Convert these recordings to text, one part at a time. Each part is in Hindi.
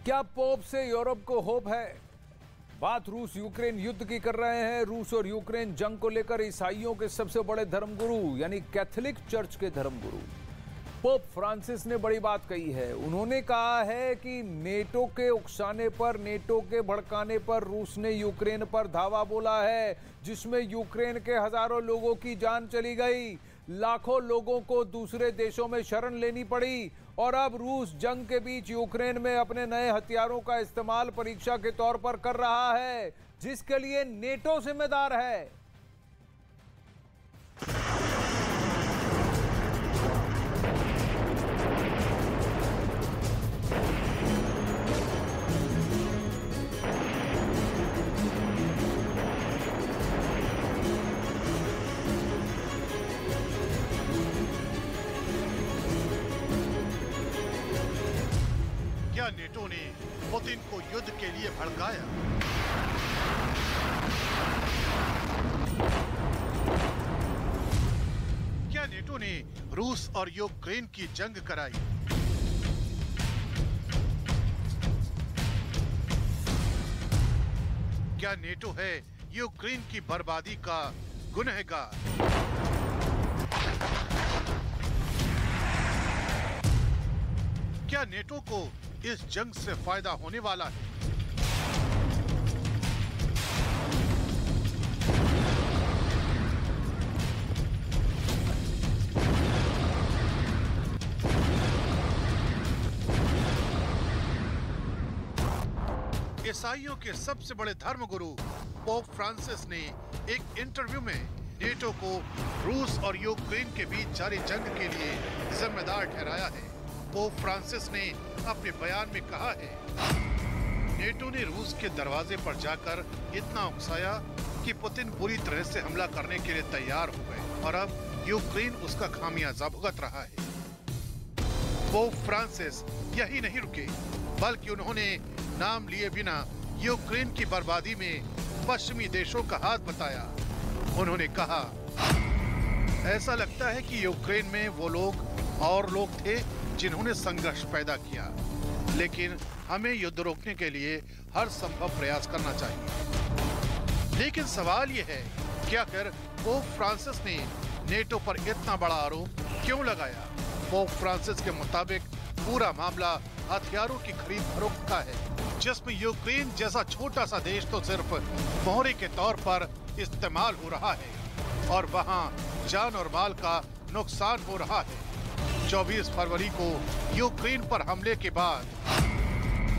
क्या पोप से यूरोप को होप है? बात रूस यूक्रेन युद्ध की कर रहे हैं। रूस और यूक्रेन जंग को लेकर ईसाइयों के सबसे बड़े धर्मगुरु यानी कैथोलिक चर्च के धर्मगुरु पोप फ्रांसिस ने बड़ी बात कही है। उन्होंने कहा है कि नेटो के उकसाने पर, नेटो के भड़काने पर रूस ने यूक्रेन पर धावा बोला है, जिसमें यूक्रेन के हजारों लोगों की जान चली गई, लाखों लोगों को दूसरे देशों में शरण लेनी पड़ी और अब रूस जंग के बीच यूक्रेन में अपने नए हथियारों का इस्तेमाल परीक्षा के तौर पर कर रहा है, जिसके लिए नेटो जिम्मेदार है। क्या नेटो ने पुतिन को युद्ध के लिए भड़काया? क्या नेटो ने रूस और यूक्रेन की जंग कराई? क्या नेटो है यूक्रेन की बर्बादी का गुनहगार? क्या नेटो को इस जंग से फायदा होने वाला है? ईसाइयों के सबसे बड़े धर्मगुरु पोप फ्रांसिस ने एक इंटरव्यू में नेटो को रूस और यूक्रेन के बीच जारी जंग के लिए जिम्मेदार ठहराया है। पोप फ्रांसिस ने अपने बयान में कहा है, नेटो ने रूस के दरवाजे पर जाकर इतना उकसाया कि पुतिन बुरी तरह से हमला करने के लिए तैयार हो गए और अब यूक्रेन उसका खामियाजा भुगत रहा है। पोप फ्रांसिस यही नहीं रुके, बल्कि उन्होंने नाम लिए बिना यूक्रेन की बर्बादी में पश्चिमी देशों का हाथ बताया। उन्होंने कहा, ऐसा लगता है कि यूक्रेन में वो लोग और लोग थे जिन्होंने संघर्ष पैदा किया, लेकिन हमें युद्ध रोकने के लिए हर संभव प्रयास करना चाहिए। लेकिन सवाल यह है कि आखिर पोप फ्रांसिस ने नेटो पर इतना बड़ा आरोप क्यों लगाया? पोप फ्रांसिस के मुताबिक पूरा मामला हथियारों की खरीद फरोख्त का है, जिसमें यूक्रेन जैसा छोटा सा देश तो सिर्फ मोहरे के तौर पर इस्तेमाल हो रहा है और वहां जान और माल का नुकसान हो रहा है। 24 फरवरी को यूक्रेन पर हमले के बाद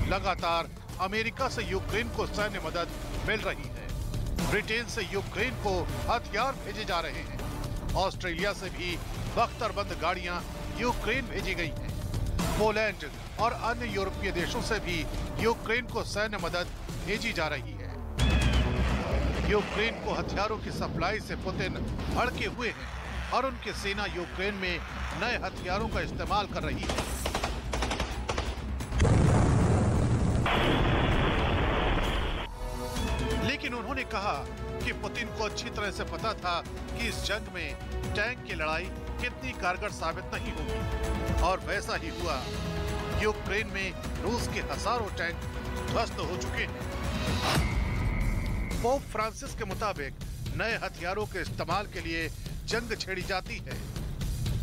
लगातार अमेरिका से यूक्रेन को सैन्य मदद मिल रही है। ब्रिटेन से यूक्रेन को हथियार भेजे जा रहे हैं। ऑस्ट्रेलिया से भी बख्तरबंद गाड़ियां यूक्रेन भेजी गई हैं। पोलैंड और अन्य यूरोपीय देशों से भी यूक्रेन को सैन्य मदद भेजी जा रही है। यूक्रेन को हथियारों की सप्लाई से पुतिन भड़के हुए हैं और उनकी सेना यूक्रेन में नए हथियारों का इस्तेमाल कर रही है। लेकिन उन्होंने कहा कि पुतिन को अच्छी तरह से पता था कि इस जंग में टैंक की लड़ाई कितनी कारगर साबित नहीं होगी और वैसा ही हुआ। यूक्रेन में रूस के हजारों टैंक ध्वस्त हो चुके हैं। पोप फ्रांसिस के मुताबिक नए हथियारों के इस्तेमाल के लिए जंग छेड़ी जाती है।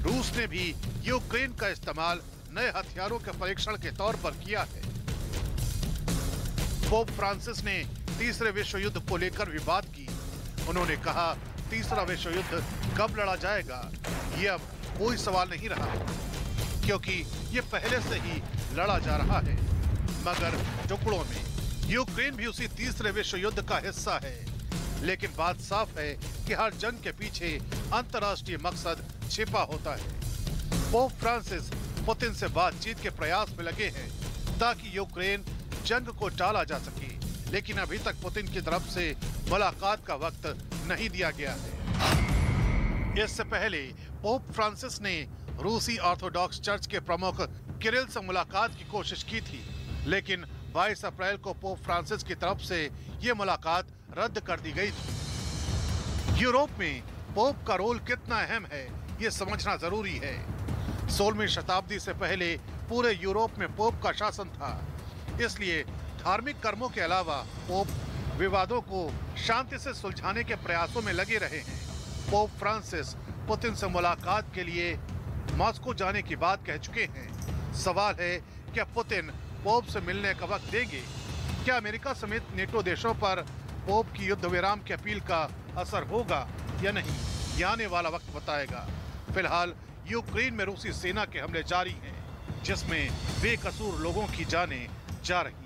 रूस ने भी यूक्रेन का इस्तेमाल नए हथियारों के परीक्षण के तौर पर किया है। पोप फ्रांसिस ने तीसरे विश्व युद्ध को लेकर भी बात की। उन्होंने कहा, तीसरा विश्व युद्ध कब लड़ा जाएगा ये अब कोई सवाल नहीं रहा, क्योंकि ये पहले से ही लड़ा जा रहा है, मगर टुकड़ों में। यूक्रेन भी उसी तीसरे विश्व युद्ध का हिस्सा है। लेकिन बात साफ है कि हर जंग के पीछे अंतर्राष्ट्रीय मकसद छिपा होता है। पोप फ्रांसिस पुतिन से बातचीत के प्रयास में लगे हैं ताकि यूक्रेन जंग को टाला जा सके, लेकिन अभी तक पुतिन की तरफ से मुलाकात का वक्त नहीं दिया गया है। इससे पहले पोप फ्रांसिस ने रूसी ऑर्थोडॉक्स चर्च के प्रमुख किरिल से मुलाकात की कोशिश की थी, लेकिन 22 अप्रैल को पोप फ्रांसिस की तरफ से ये मुलाकात रद्द कर दी गई थी। यूरोप में पोप का रोल कितना अहम है ये समझना जरूरी है। 16वीं शताब्दी से पहले पूरे यूरोप में पोप का शासन था। इसलिए धार्मिक कर्मों के अलावा पोप विवादों को शांति से सुलझाने के प्रयासों में लगे रहे हैं। पोप फ्रांसिस पुतिन से मुलाकात के लिए मॉस्को जाने की बात कह चुके हैं। सवाल है, क्या पुतिन पोप से मिलने का वक्त देंगे? क्या अमेरिका समेत नेटो देशों पर पोप की युद्ध विराम की अपील का असर होगा या नहीं, ये आने वाला वक्त बताएगा। फिलहाल यूक्रेन में रूसी सेना के हमले जारी हैं, जिसमें बेकसूर लोगों की जानें जा रही हैं।